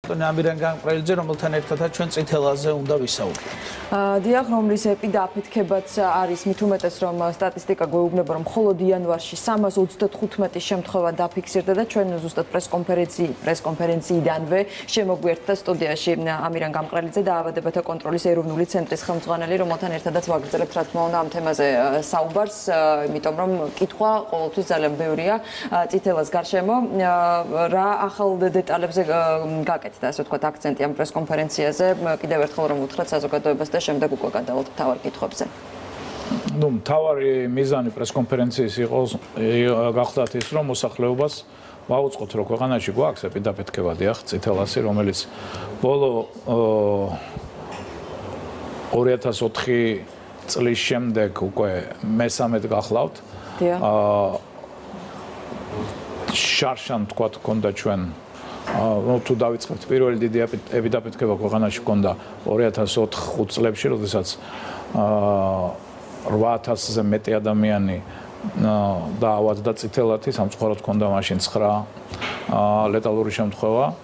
ბატონი ამირან გამყრელიძე, რომელთან ერთადაც ჩვენ წითელაზე უნდა ვისაუბროთ. დიახ, რომლის ეპიდაფეთქებაც არის, მით უმეტეს რომ სტატისტიკა გვეუბნება, რომ მხოლოდ იანვარში 335 შემთხვევა დაფიქსირდა და ჩვენ ზუსტად პრესკონფერენციიდანვე შემოგვიერთდა სტუდიაში ამირან გამყრელიძე და დაავადებათა კონტროლის ეროვნული ცენტრის ხელმძღვანელი, რომელთან ერთადაც ვაგრძელებთ რა თქმა უნდა ამ თემაზე საუბარს, იმიტომ რომ კითხვა ყოველთვის ძალიან ბევრია წითელას გარშემო. რა ახალ დეტალებზე გაკეთდა, ასე ვთქვათ, აქცენტი ამ პრესკონფერენციაზე, კიდევ ერთხელ რომ უთხრათ საზოგადოებას და შემდეგ უკვე გადავალთ მთავარ კითხვებზე. მთავარი მიზანი პრესკონფერენციის გახლდათ ის, რომ მოსახლეობას ვაუწყოთ, რომ ქვეყანაში გვაქვს ეპიდაფეთქება, დიახ, წითელასი, რომელიც ბოლო 2004 წლის შემდეგ უკვე მესამედ გახლავთ. შარშან თქვათ ქონდა ჩვენ თუ დავიწყებთ პირველი დიდი ეპიდაფეთქება ქვეყანაში ქონდა 2004-5 წლებში, როდესაც 8000-ზე მეტი ადამიანი დაავადდა წითელათი, სამწუხაროდ ქონდა მაშინ 9 ლეტალური შემთხვევა.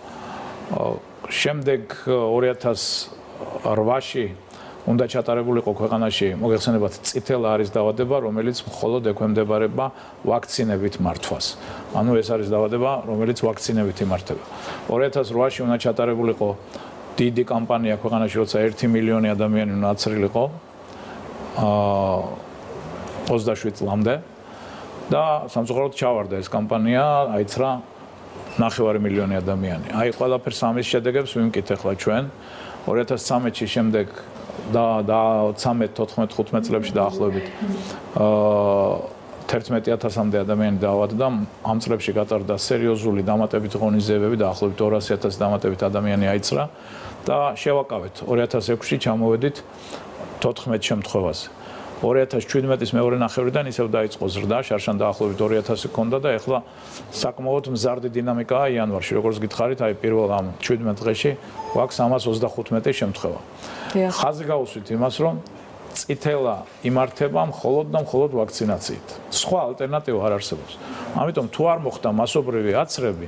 შემდეგ 2008-ში უნდა ჩატარებულიყო ქვეყანაში, მოგეხსენებათ, წითელა არის დაავადება, რომელიც მხოლოდ ექვემდებარება ვაქცინებით მართვას. ანუ ეს არის დაავადება, რომელიც ვაქცინებით იმართება. 2008-ში უნდა ჩატარებულიყო დიდი კამპანია ქვეყანაში, როცა 1 მილიონი ადამიანი უნდა აცრილიყო 27 წლამდე და სამწუხაროდ ჩავარდა ეს კამპანია, აიცრა 9 მილიონი ადამიანი. აი ყველაფერს ამის შედეგებს ვიმკით ახლა ჩვენ 2013-ში შემდეგ და 13-14-15 წლებში დაახლოებით 11000-მდე ადამიანი დაავადდა. ამ წლებში გატარდა სერიოზული დამატებითი ღონისძიებები, დაახლოებით 200,000 დამატებით ადამიანი აიცრა და შევაკავეთ 2006-ში ჩამოვედით 14 შემთხვევაზე. 2017-ის მეორე ნახევრიდან ისევ დაიწყო ზრდა, შარშან დაახლოებით 2000 ქონდა და ეხლა საკმაოდ მზარდი დინამიკაა იანვარში, როგორც გითხარით, აი პირველ ამ 17 დღეში გვაქვს 325 შემთხვევა. ხაზი გავუსვით იმას, რომ წითელა იმართება მხოლოდ და მხოლოდ ვაქცინაციით. სხვა ალტერნატივა არ არსებობს. ამიტომ თუ არ მოხდა მასობრივი აცრები,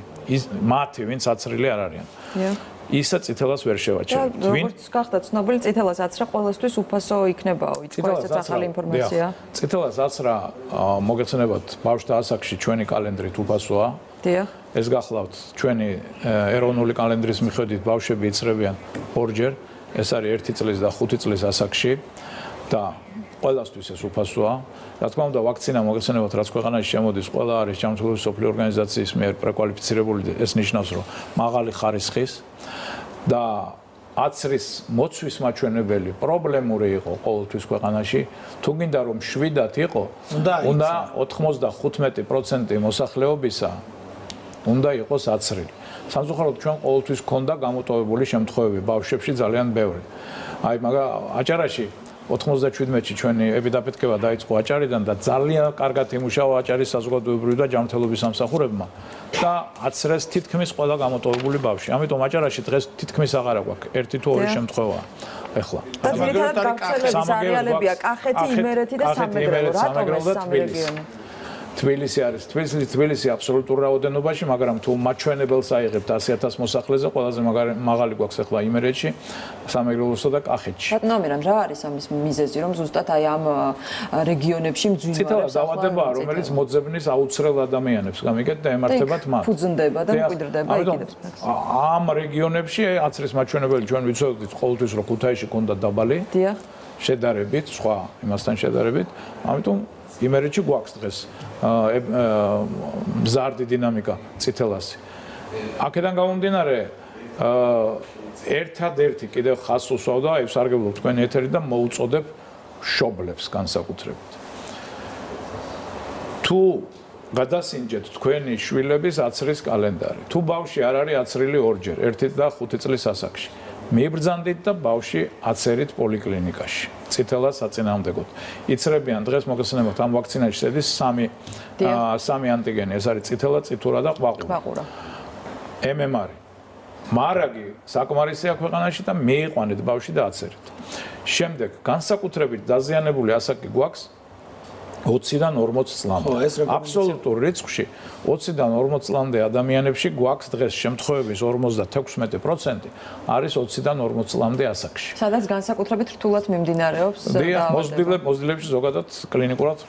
მათი, ვინც აცრილი არ არიან. ისა წითელას ვერ შევაჩერებთ. როგორც გახდა ცნობილი, წითელას აცრა ყოველთვის უფასო იქნებაო, ითქვა ესეც ახალი ინფორმაცია. წითელას აცრა, მოგეხსენებათ, ბავშვთა ასაკში ჩვენი კალენდრით უფასოა. დიახ. ეს გახლავთ ჩვენი ეროვნული კალენდრის მიხედვით ბავშვები იცრებიან ორჯერ, ეს არის 1 წლის და 5 წლის ასაკში და ყველასთვის ეს უფასოა. რა თქმა უნდა, ვაქცინა მოგეხსენებათ, რაც ქვეყანაში შემოდის, ყველა არის ჯანმრთელობის მსოფლიო ორგანიზაციის მიერ პრეკვალიფიცირებული, ეს ნიშნავს, რომ მაღალი ხარისხის და აცრის მოცვის მაჩვენებელი პრობლემური იყო ყოველთვის ქვეყანაში. თუ გინდა რომ შვიდად იყო, უნდა 95% მოსახლეობისა უნდა იყოს აცრილი. სამწუხაროდ ჩვენ ყოველთვის ქონდა გამოტოვებული შემთხვევები ბავშვებში ძალიან ბევრი. აი მაგრამ აჭარაში 97-ში ჩვენი ეპიდაფეთქება დაიწყო აჭარიდან და ძალიან კარგად იმუშავა აჭარის საზოგადოებრივი და ჯანმრთელობის სამსახურებმა და აცრეს თითქმის ყველა გამოტოვებული ბავშვი. ამიტომ აჭარაში დღეს თითქმის აღარა გვაქვს, 1 თუ 2 შემთხვევა ეხლა. და ძირითადად გავრცელების არეალებია კახეთი, იმერეთი და სამეგრელო. რატომ ეს სამი რეგიონი? თბილისი არის. თბილისი აბსოლუტურ რაოდენობაში, მაგრამ თუ მაჩვენებელს აიღებთ 100,000 მოსახლეზე, ყველაზე მაღალი გვაქვს ახლა იმერეთში, სამეგრელოსა და კახეთში. ბატონო ამირან, რა არის ამის მიზეზი, რომ ზუსტად აი ამ რეგიონებში მძვინვარებს? წითელა დაავადებაა, რომელიც მოძებნის აუცრელ ადამიანებს გამიგეთ და ემართებათ მათ. ფუძნდება და მკვიდრდება იქიდებს. ამ რეგიონებში აცრის მაჩვენებელი ჩვენ ვიცოდით ყოველთვის, რომ ქუთაისში ქონდა დაბალი. დიახ. შედარებით, სხვა იმასთან შედარებით, ამიტომ იმერეთში გვაქვს დღეს მზარდი დინამიკა წითელასი. აქედან გამომდინარე, ერთადერთი კიდევ ხაზს უსვავდა, აი სარგებლობ თქვენი ეთერი და მოუწოდებ მშობლებს განსაკუთრებით. თუ გადასინჯეთ თქვენი შვილების აცრის კალენდარი, თუ ბავშვი არ არის აცრილი ორჯერ, 1 და 5 წლის ასაკში, მიიბრძანდით და ბავშვი აცერით პოლიკლინიკაში. წითელა საწინააღმდეგოდ. იცრებიან დღეს მოგეხსენებათ ამ ვაქცინაში შედის 3 ანტიგენი, ეს არის წითელა, წითურა და ყვაყურა. MMR. მარაგი საკმარისია ქვეყანაში და მიიყვანეთ ბავშვი და აცერით. შემდეგ განსაკუთრებით დაზიანებული ასაკი გვაქვს 20-დან 40 წლამდე. აბსოლუტურ რიცხვში 20-დან 40 წლამდე ადამიანებში გვაქვს დღეს შემთხვევების 56% არის 20-დან 40 წლამდე ასაკში. სადაც განსაკუთრებით რთულად მიმდინარეობს და მოზრდილებში ზოგადად კლინიკურად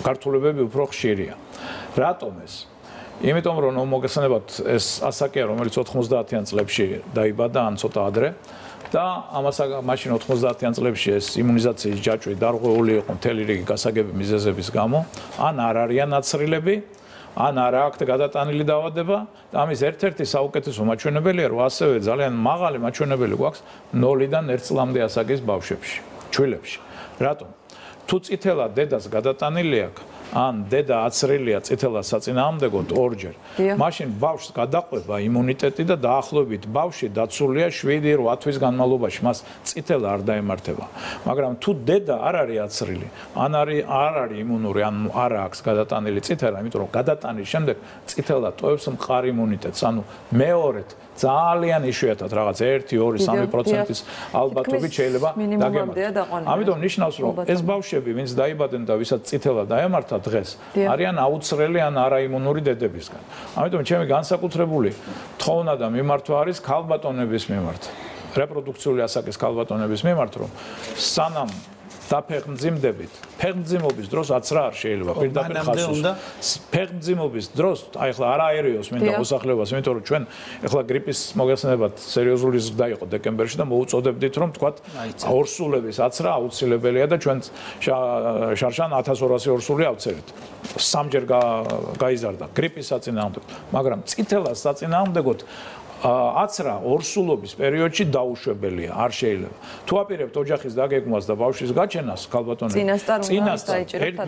გართულებები უფრო ხშირია. რატომ ეს? იმიტომ რომ მოგეხსენებათ ეს ასაკია, რომელიც 90-იან წლებში დაიბადა ან ცოტა ადრე და ამას მაშინ 90-იან წლებში ეს იმუნიზაციის ჯაჭვი დარღვეული იყო მთელი რიგი გასაგები მიზეზების გამო, ან არ არიან ნაცრილები, ან არ აქვს გადატანილი დაავადება და ამის ერთ-ერთი საუკეთესო მაჩვენებელია, რომ ასევე ძალიან მაღალი მაჩვენებელი გვაქვს 0-დან 1 წლამდე ასაკის ბავშვებში, ჩვილებში. რატომ? თუ წითელა დედას გადატანილი აქვს ან დედა აცრილია წითელა საწინააღმდეგოდ ორჯერ. მაშინ ბავშვს გადაყვება იმუნიტეტი და დაახლოებით ბავშვი დაცულია 7-8 თვის განმავლობაში, მას წითელა არ დაემართება. მაგრამ თუ დედა არ არის აცრილი, ან არ არის იმუნური, ან არ აქვს გადატანილი წითელა, იმიტომ რომ გადატანის შემდეგ წითელა ტოვებს მყარ იმუნიტეტს, ანუ მეორედ ძალიან იშვიათად რაღაც 1-2-3%-ის ალბათობით შეიძლება დაგემართოს. ამიტომ ნიშნავს, რომ ეს ბავშვები, ვინც დაიბადნენ და ვისაც წითელა დაემართა დღეს, არიან აუცრელი ან არაიმუნური დედებისგან. ამიტომ ჩემი განსაკუთრებული თხოვნა და მიმართვა არის ქალბატონების მიმართ, რეპროდუქციული ასაკის ქალბატონების მიმართ, რომ სანამ დაფეხმძიმდებით, ფეხმძიმობის დროს აცრა არ შეიძლება პირდაპირ ხასოს. ფეხმძიმობის დროს, აი ახლა არა აერიოს მინდა მოსახლეობას, იმიტომ რომ ჩვენ ახლა გრიპის მოგეხსენებათ სერიოზული ზრდა იყო დეკემბერში და მოუწოდებდით რომ თქვათ ორსულების აცრა აუცილებელია და ჩვენ შარშან 1200 ორსული ავწერეთ. სამჯერ გაიზარდა გრიპის საწინააღმდეგოდ, მაგრამ წითელას საწინააღმდეგოდ აცრა ორსულობის პერიოდში დაუშვებელია, არ შეიძლება. თუ აპირებთ ოჯახის დაგეგმვას და ბავშვის გაჩენას, ქალბატონები, წინასწარ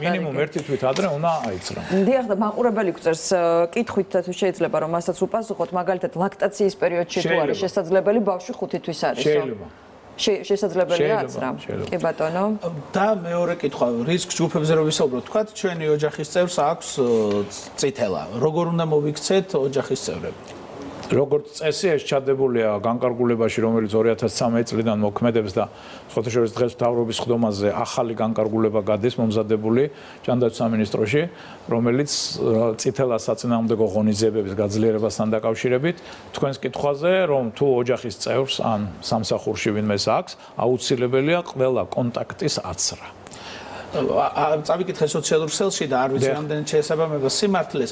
მინიმუმ 1 თვით ადრე უნდა აიცრა. დიახ, და მაყურებელი გვწერს კითხვით თუ შეიძლება რომ მასაც უპასუხოთ, მაგალითად ლაქტაციის პერიოდში თუ არის შესაძლებელი ბავშვი 5 თვის არის. შეიძლება. შესაძლებელია აცრა. კი ბატონო. და მეორე კითხვა, რისკ ჯგუფებზე რო ვისაუბროთ, თქვა ჩვენი ოჯახის წევრს აქვს წითელა. როგორ უნდა მოვიქცეთ ოჯახის წევრები? როგორც წესი ეს ჩადებულია განკარგულებაში, რომელიც 2013 წლიდან მოქმედებს და სხვათა შორის დღეს მთავრობის ხდომაზე ახალი განკარგულება გადის მომზადებული ჯანდაცვის სამინისტროში, რომელიც წითელა საწინააღმდეგო ღონისძიებების გაძლიერებასთან დაკავშირებით თქვენს კითხვაზე, რომ თუ ოჯახის წევრს ან სამსახურში ვინმეს აქვს, აუცილებელია ყველა კონტაქტის აცრა. წავიკითხე სოციალურ ქსელში და არ ვიცი რამდენი შეესაბამება სიმართლეს,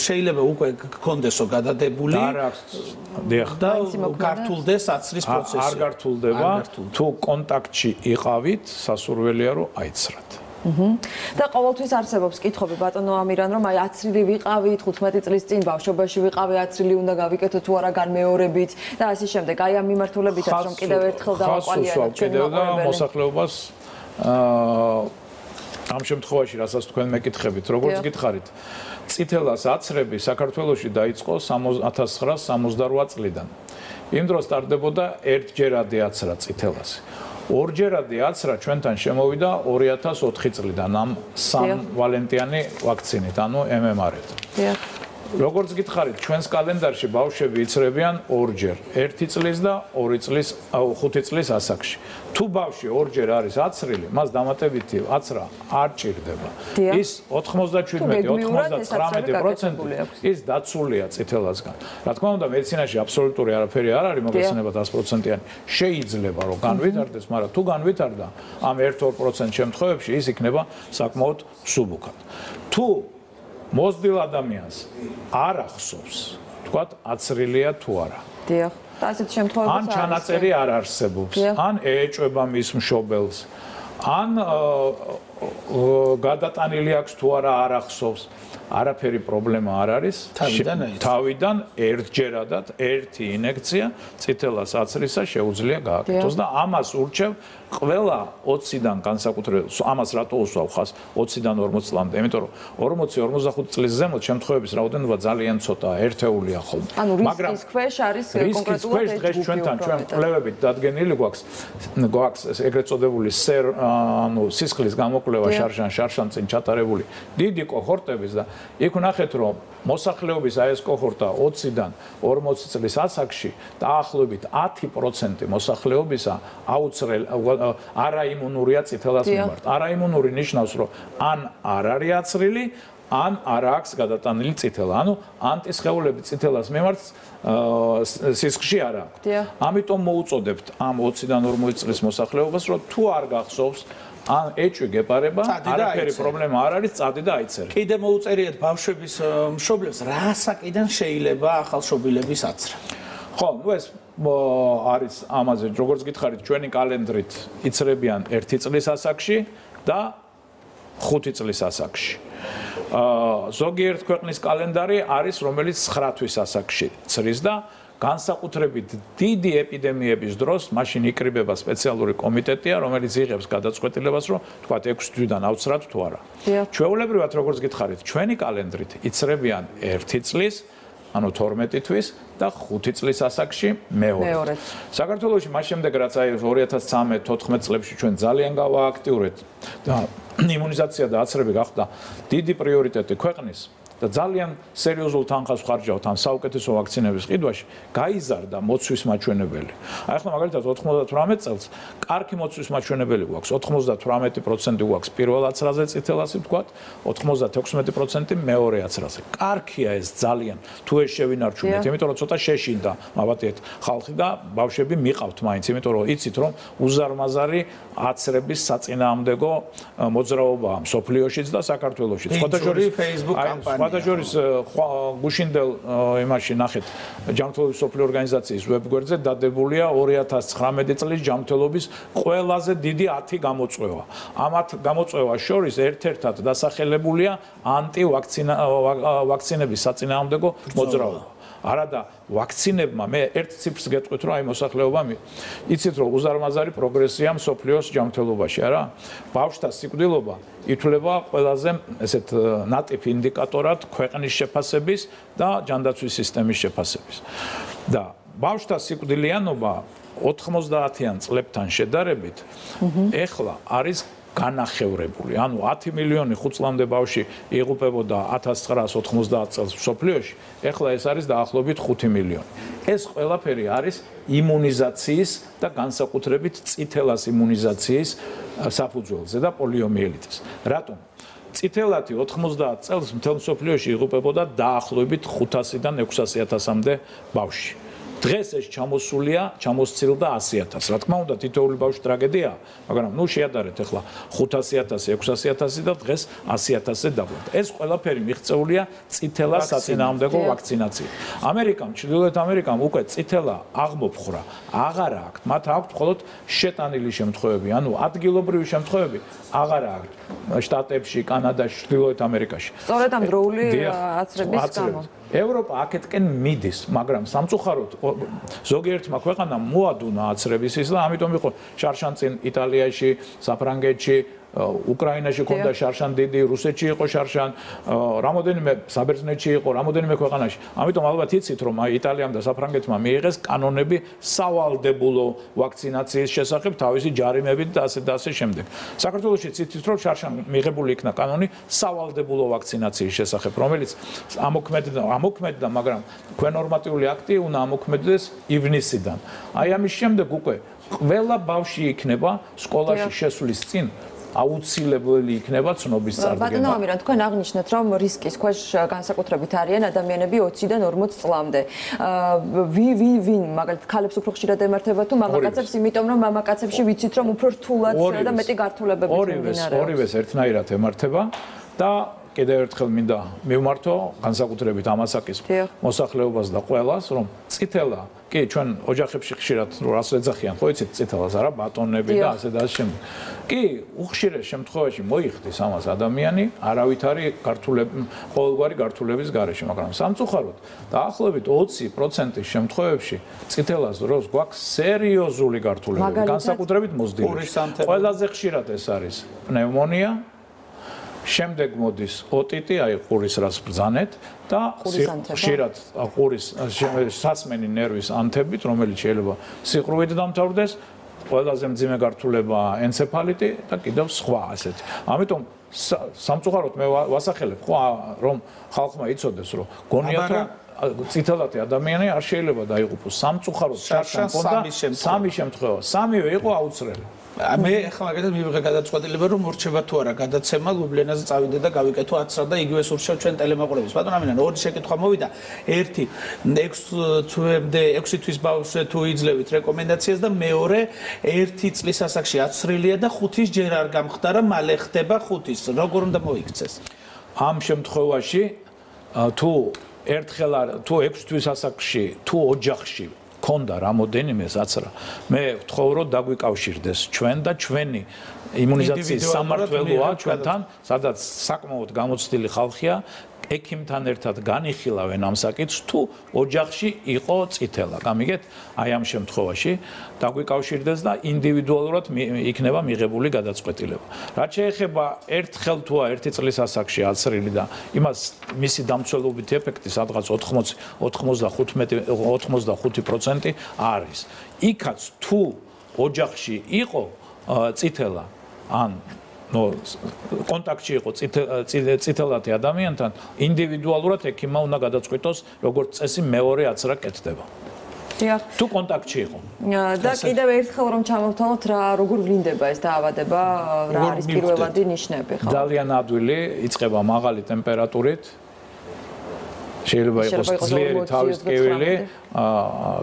შეიძლება უკვე გქონდესო გადადებული და გართულდეს აცრის პროცესი. არ გართულდება, თუ კონტაქტში იყავით, სასურველია რომ აიცრათ. და ყოველთვის არსებობს კითხვები ბატონო ამირან, რომ აი აცრილი ვიყავით 15 წლის წინ ბავშვობაში ვიყავი აცრილი უნდა გავიკეთო თუ არა განმეორებით და ასე შემდეგ. აი ამ მიმართულებითაც რომ კიდევ ერთხელ დავაყალიბოთ ჩვენი მოსახლეობას ამ შემთხვევაში რასაც თქვენ მეკითხებით, როგორც გითხარით, წითელას აცრები საქართველოში დაიწყო 1968 წლიდან. იმ დროს ტარდებოდა ერთჯერადი აცრა წითელას. ორჯერადი აცრა ჩვენთან შემოვიდა 2004 წლიდან ამ სამვალენტიანი ვაქცინით, ანუ MMR-ით. როგორც გითხარით, ჩვენს კალენდარში ბავშვები იცრებიან ორჯერ, 1 წლის და 2 წლის, 5 წლის ასაკში. თუ ბავშვი ორჯერ არის აცრილი, მას დამატებითი აცრა არ ჭირდება. ის 87-99% ის დაცულია წითელასგან. რა თქმა უნდა, მედიცინაში აბსოლუტური არაფერი არ არის, მოგეხსენებათ 100%-იანი. შეიძლება რომ განვითარდეს, მაგრამ თუ განვითარდა, ამ 1-2% შემთხვევებში ის იქნება საკმაოდ მსუბუქად. თუ მოზრდილ ადამიანს არ ახსოვს, თქვათ, აცრილია თუ არა. დიახ. და ასეთ შემთხვევებში ან ჩანაწერი არ არსებობს, ან ეეჭვება მის მშობელს, ან გადატანილი აქვს თუ არა არ ახსოვს. არაფერი პრობლემა არ არის. თავიდან ერთჯერადად ერთი ინექცია წითელას აცრისა შეუძლია გააკეთოს და ამას ურჩევ ყველა 20-დან განსაკუთრებით, ამას რატო უსვავ ხას 20-დან 40 წლამდე, იმიტომ რომ 40-45 წლის ზემოთ შემთხვევების რაოდენობა ძალიან ცოტაა, ერთეულია ხოლმე. ანუ რისკის ქვეშ არის კონკრეტულად ეს დღეს ჩვენთან ჩვენ კვლევებით დადგენილი გვაქვს ეგრეთ წოდებული სისხლის გამოკლება იკვლევა შარშან წინ ჩატარებული დიდი კოჰორტების და იქ ვნახეთ რომ მოსახლეობის აი ეს კოჰორტა 20-დან 40 წლის ასაკში დაახლოებით 10% მოსახლეობისა არაიმუნურია წითელას მიმართ. არაიმუნური ნიშნავს რომ ან არ არის აცრილი ან არ აქვს გადატანილი წითელა. ანუ ანტისხეულები წითელას მიმართ სისხლში არ აქვს. ამიტომ მოუწოდებთ ამ 20-დან 40 წლის მოსახლეობას რომ თუ არ გახსოვს ან ეჭვი გეპარება, არაფერი პრობლემა არ არის, წადი და აიცერე. კიდე მოუწერიათ ბავშვების მშობლებს რა საკიდან შეიძლება ახალშობილების აცრა. ხო, ნუ ეს არის ამაზე, როგორც გითხარით, ჩვენი კალენდრით იცრებიან 1 წლის ასაკში და 5 წლის ასაკში. ზოგიერთ ქვეყნის კალენდარი არის, რომელიც 9 თვის ასაკში ცრის და განსაკუთრებით დიდი ეპიდემიების დროს მაშინ იკრიბება სპეციალური კომიტეტია, რომელიც იღებს გადაწყვეტილებას, რომ თქვა 6 თვიდან ავცრათ თუ არა. ჩვეულებრივად, როგორც გითხარით, ჩვენი კალენდრით იცრებიან 1 წლის, ანუ 12 თვის და 5 წლის ასაკში მეორე. საქართველოში მას შემდეგ რაც აი 2013-14 წლებში ჩვენ ძალიან გავააქტიურეთ და იმუნიზაცია და აცრები გახდა დიდი პრიორიტეტი ქვეყნის და ძალიან სერიოზულ თანხას ვხარჯავთ ამ საუკეთესო ვაქცინების ყიდვაში, გაიზარდა მოცვის მაჩვენებელი. აი ახლა მაგალითად 98 წელს კარგი მოცვის მაჩვენებელი გვაქვს, 98% გვაქვს პირველ აცრაზე წითელასი ვთქვათ, 96% მეორე აცრაზე. კარგია ეს ძალიან, თუ ეს შევინარჩუნეთ, იმიტომ რომ ცოტა შეშინდა, მაბატიეთ, ხალხი და ბავშვები მიყავთ მაინც, იმიტომ რომ იცით რომ უზარმაზარი აცრების საწინააღმდეგო მოძრაობაა მსოფლიოშიც და საქართველოშიც. სხვათა შორის Facebook კამპანია სხვადასხვა გუშინდელ იმაში ნახეთ ჯანმრთელობის მსოფლიო ორგანიზაციის ვებგვერდზე დადებულია 2019 წლის ჯანმრთელობის ყველაზე დიდი 10 გამოწვევა. ამ 10 გამოწვევას შორის ერთ-ერთად დასახელებულია ანტივაქცინების საწინააღმდეგო მოძრაობა. არადა ვაქცინებმა მე ერთ ციფრს გეტყვით რომ აი მოსახლეობამ იცით რომ უზარმაზარი პროგრესია მსოფლიოს ჯანმრთელობაში არა ბავშვთა სიკვდილობა ითვლება ყველაზე ესეთ ნატიფ ინდიკატორად ქვეყნის შეფასების და ჯანდაცვის სისტემის შეფასების და ბავშვთა სიკვდილიანობა 90-იან წლებთან შედარებით ეხლა არის განახევრებული. ანუ 10 მილიონი 5 წლამდე ბავშვი იღუპებოდა 1990 წელს მსოფლიოში, ეხლა ეს არის დაახლოებით 5 მილიონი. ეს ყველაფერი არის იმუნიზაციის და განსაკუთრებით წითელას იმუნიზაციის საფუძველზე და პოლიომიელიტის. რატომ? წითელათი 90 წელს მთელ მსოფლიოში იღუპებოდა დაახლოებით 500-დან 600.000-მდე ბავშვი. დღეს ეს ჩამოსცილდა 100.000. რა თქმა უნდა, თითოეული ბავშვი ტრაგედიაა, მაგრამ ნუ შეადარეთ ახლა 500.000, 600.000 და დღეს 100.000-ზე დაგვარდა. ეს ყველაფერი მიღწეულია წითელას საწინააღმდეგო ვაქცინაციით. ამერიკამ, ჩრდილოეთ ამერიკამ უკვე წითელა აღმოფხრა, აღარ აქვს. მათ აქვს მხოლოდ შეტანილი შემთხვევები, ანუ ადგილობრივი შემთხვევები აღარ აქვს შტატებში, კანადაში, ჩრდილოეთ ამერიკაში. სწორედ ამ დროული აცრების გამო. ევროპა აქეთკენ მიდის, მაგრამ სამწუხაროდ ზოგიერთმა ქვეყანამ მოადუნა აცრების ის და ამიტომ იყო შარშანწინ იტალიაში, საფრანგეთში, უკრაინაში ქონდა შარშან დიდი, რუსეთში იყო შარშან, რამოდენიმე საბერძნეთში იყო, რამოდენიმე ქვეყანაში. ამიტომ ალბათ იცით რომ აი იტალიამ და საფრანგეთმა მიიღეს კანონები სავალდებულო ვაქცინაციის შესახებ თავისი ჯარიმებით და ასე შემდეგ. საქართველოში იცით რომ შარშან მიღებული იქნა კანონი სავალდებულო ვაქცინაციის შესახებ, რომელიც ამოქმედდა, მაგრამ ქვენორმატიული აქტი უნდა ამოქმედდეს ივნისიდან. აი ამის შემდეგ უკვე ყველა ბავშვი იქნება სკოლაში შესვლის წინ აუცილებელი იქნება ცნობის წარდგენა. ბატონო ამირან, თქვენ აღნიშნეთ, რომ რისკის ქვეშ განსაკუთრებით არიან ადამიანები 20-დან 40 წლამდე. ვინ მაგალითად ქალებს უფრო ხშირად ემართება თუ მამაკაცებს, იმიტომ რომ მამაკაცებში ვიცით, რომ უფრო რთულად და მეტი გართულებები მიმდინარეობს. ორივეს ერთნაირად ემართება და კიდევ ერთხელ მინდა მივმართო განსაკუთრებით ამ ასაკის მოსახლეობას და ყველას, რომ წითელა კი ჩვენ ოჯახებში ხშირად რას ეძახიან, ხო იცით წითელას არა ბატონები და ასე და ასე შემდეგ. კი, უხშირეს შემთხვევაში მოიხდის ამას ადამიანი, არავითარი ყოველგვარი გართულების გარეშე, მაგრამ სამწუხაროდ დაახლოებით 20%-ის შემთხვევებში წითელას დროს გვაქვს სერიოზული გართულებები, განსაკუთრებით მოზრდილი. ყველაზე ხშირად ეს არის პნევმონია, შემდეგ მოდის ოტიტი, აი ყურის რას ბრძანეთ და ხშირად ყურის სასმენი ნერვის ანთებით, რომელიც შეიძლება სიყრუით დამთავრდეს, ყველაზე მძიმე გართულება ენცეფალიტი და კიდევ სხვა ასეთი. ამიტომ სამწუხაროდ მე ვასახელებ ხო რომ ხალხმა იცოდეს რომ გონიათ რომ წითელათი ადამიანი არ შეიძლება დაიღუპოს სამწუხაროდ შარშან ქონდა სამი შემთხვევა სამივე იყო აუცილებელი მე ახლა მაგათაც მივიღე გადაწყვეტილება რომ მორჩება თუ არა გადაცემა ლუბლიანაზე წავიდე და გავიკეთო 10 და იგივე სურჩევ ჩვენ ტელემაყურებელს ბატონო ამინან ორი შეკითხვა მოვიდა ერთი 6 თვის ბავშვზე თუ იძლევით რეკომენდაციას და მეორე 1 წლის ასაკში აცრილია და 5-ის ჯერ არ გამხდარა მალე ხდება 5-ის როგორ უნდა მოიქცეს ამ შემთხვევაში თუ ერთხელ თუ 6 თვის ასაკში თუ ოჯახში ქონდა რამოდენიმე ზაცრა მე ვთხოვ რომ დაგვიკავშირდეს ჩვენ და ჩვენი იმუნიზაციის სამმართველოა ჩვენთან სადაც საკმაოდ გამოცდილი ხალხია ექიმთან ერთად განიხილავენ ამ საკითხს თუ ოჯახში იყო წითელა გამიგეთ აი ამ შემთხვევაში დაგვიკავშირდეს და ინდივიდუალურად იქნება მიღებული გადაწყვეტილება რაც შეეხება ერთხელ თუ 1 წლის ასაკში აცრილი და იმას მისი დამცველობითი ეფექტი სადღაც 85% არის იქაც თუ ოჯახში იყო წითელა ან კონტაქტში იყო წითელათი ადამიანთან ინდივიდუალურად ექიმმა უნდა გადაწყვიტოს როგორც წესი მეორე აცრა კეთდება. თუ კონტაქტში იყო. და კიდევ ერთხელ რომ ჩამოვთვალოთ რა როგორ ვლინდება ეს დაავადება რა არის პირველადი ნიშნები ხო? ძალიან ადვილი იწყება მაღალი ტემპერატურით შეიძლება იყოს ძლიერი თავის ტკივილი,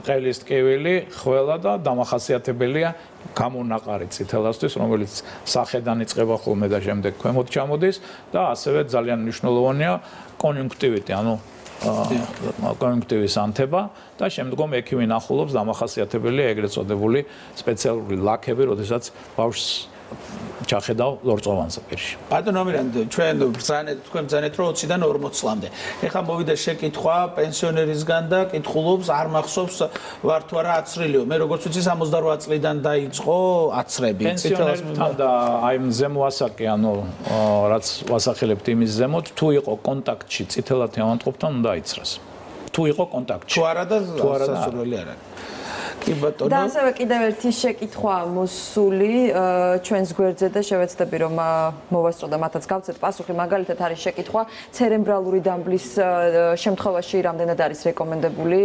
ყელის ტკივილი, ხველა და დამახასიათებელია გამონაყარი წითელასთვის, რომელიც სახედან იწყება ხოლმე და შემდეგ ქვემოთ ჩამოდის და ასევე ძალიან მნიშვნელოვანია კონიუნქტივიტი, ანუ კონიუნქტივის ანთება და შემდგომ ექიმი ნახულობს დამახასიათებელია ეგრეთ წოდებული სპეციალური ლაქები, როდესაც ბავშვს ჩახედავ ლორწოვანზე პირში. ბატონო ამირან ჩვენ თქვენ ბრძანეთ რომ 20-დან 40 წლამდე. ეხლა მოვიდა შეკითხვა პენსიონერისგან და კითხულობს არ მახსოვს ვარ თუ არა აცრილიო. მე როგორც ვიცი 68 წლიდან დაიწყო აცრები. პენსიონერთან და აი ზემო ასაკი, ანუ რაც ვასახელებთ იმის ზემოთ, თუ იყო კონტაქტში წითელათი ავადმყოფთან უნდა აიცრას. თუ იყო კონტაქტში. თუ არა და სასურველი არ არის. კი ბატონო. და ასევე კიდევ ერთი შეკითხვა მოსული ჩვენს გვერდზე და შევეცდები რომ მოვასწრო და მათაც გავცეთ პასუხი მაგალითად არის შეკითხვა ცერებრალური დამბლის შემთხვევაში რამდენად არის რეკომენდებული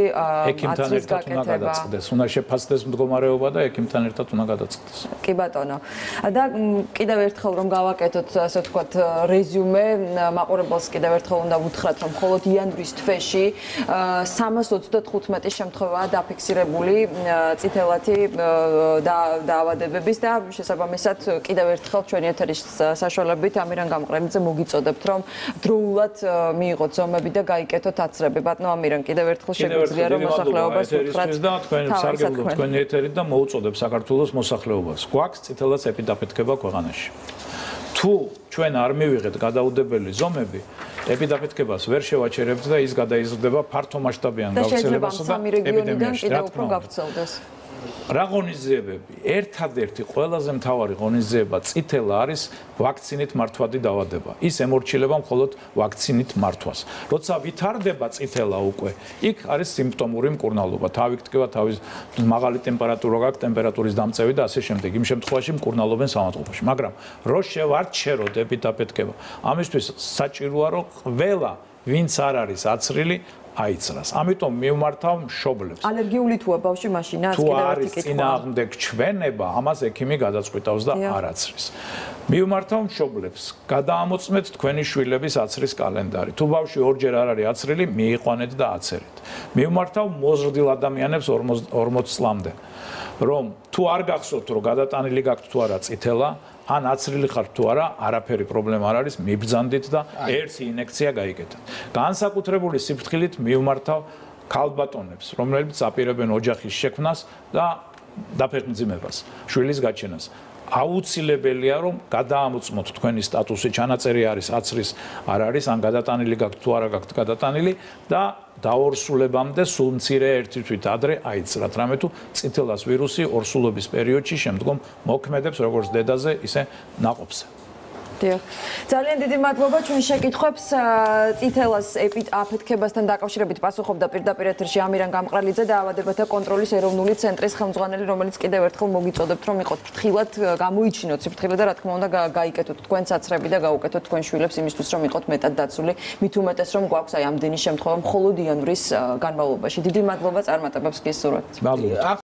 ექიმთან ერთად უნდა გადაწყდეს უნდა შეფასდეს მდგომარეობა და ექიმთან ერთად უნდა გადაწყდეს კი ბატონო და კიდევ ერთხელ რომ გავაკეთოთ ასე ვთქვათ რეზიუმე მაყურებელს კიდევ ერთხელ უნდა ვუთხრათ რომ მხოლოდ იანვრის თვეში 335 შემთხვევაა დაფიქსირებული წითელათი დაავადებების და შესაბამისად კიდევ ერთხელ ჩვენი ეთერის საშუალებით ამირან გამყრელიძე მოგიწოდებთ რომ დროულად მიიღოთ ზომები და გაიკეთოთ აცრები. ბატონო ამირან კიდევ ერთხელ შეგვიძლია რომ მოსახლეობას უთხრათ და თქვენ სარგებლობთ თქვენი ეთერით და მოუწოდებ საქართველოს მოსახლეობას. გვაქვს წითელას ეპიდაფეთქება ქვეყანაში. თუ ჩვენ არ მივიღეთ გადაუდებელი ზომები ეპიდაფეთქებას ვერ შევაჩერებთ და ის გადაიზრდება ფართომასშტაბიან გავრცელებასა და ეპიდემიაში რა თქმა უნდა. რა ღონისძიებები? ერთადერთი ყველაზე მთავარი ღონისძიება წითელა არის ვაქცინით მართვადი დაავადება. ის ემორჩილება მხოლოდ ვაქცინით მართვას. როცა ვითარდება წითელა უკვე, იქ არის სიმპტომური მკურნალობა. თავი გტკივა, თავის მაღალი ტემპერატურა გაქვს, ტემპერატურის დამწევი და ასე შემდეგ. იმ შემთხვევაში მკურნალობენ სამატყუპოში. მაგრამ რო შევარჩეროთ ეპიდაფეთქება, ამისთვის საჭიროა რომ ყველა ვინც არ არის აცრილი აიცრას. ამიტომ მივმართავ მშობლებს. ალერგიული თუა ბავშვი მაშინაც კიდევ ერთი კითხვა. თუ არის წინააღმდეგ ჩვენება, ამას ექიმი გადაწყვიტავს და არ აცრის. მივმართავ მშობლებს. გადაამოწმეთ თქვენი შვილების აცრის კალენდარი. თუ ბავშვი ორჯერ არ არის აცრილი, მიიყვანეთ და აცერეთ. მივმართავ მოზრდილ ადამიანებს 40 წლამდე. რომ თუ არ გახსოვთ რომ გადატანილი გაქვთ თუ არა წითელა ან აცრილი ხართ თუ არა, არაფერი პრობლემა არ არის, მიბრძანდით და ერთი ინექცია გაიგეთეთ. განსაკუთრებული სიფრთხილით მივმართავ ქალბატონებს, რომლებიც აპირებენ ოჯახის შექმნას და დაფეხმძიმებას, შვილის გაჩენას. აუცილებელია რომ გადაამოწმოთ თქვენი სტატუსი, ჩანაწერი არის აცრის არ არის, ან გადატანილი გაქვთ თუ არა გაქვთ გადატანილი და დაორსულებამდე სულ მცირე ერთი თვით ადრე აიცრათ. რამე თუ წითელას ვირუსი ორსულობის პერიოდში შემდგომ მოქმედებს როგორც დედაზე, ისე ნაყოფზე. დიახ. ძალიან დიდი მადლობა ჩვენ შეკითხვებს წითელას აფეთქებასთან დაკავშირებით პასუხობდა პირდაპირ ეთერში ამირან გამყრალიძე და ავადებათა კონტროლის ეროვნული ცენტრის ხელმძღვანელი, რომელიც კიდევ ერთხელ მოგიწოდებთ რომ იყოთ ფრთხილად, გამოიჩინოთ სიფრთხილე და რა თქმა უნდა გაიკეთოთ თქვენ საცრები და გაუკეთოთ თქვენ შვილებს იმისთვის რომ იყოთ მეტად დაცული, მით უმეტეს რომ გვაქვს აი ამდენი შემთხვევა მხოლოდ იანვრის განმავლობაში. დიდი მადლობა წარმატებებს გისურვებთ. მადლობა.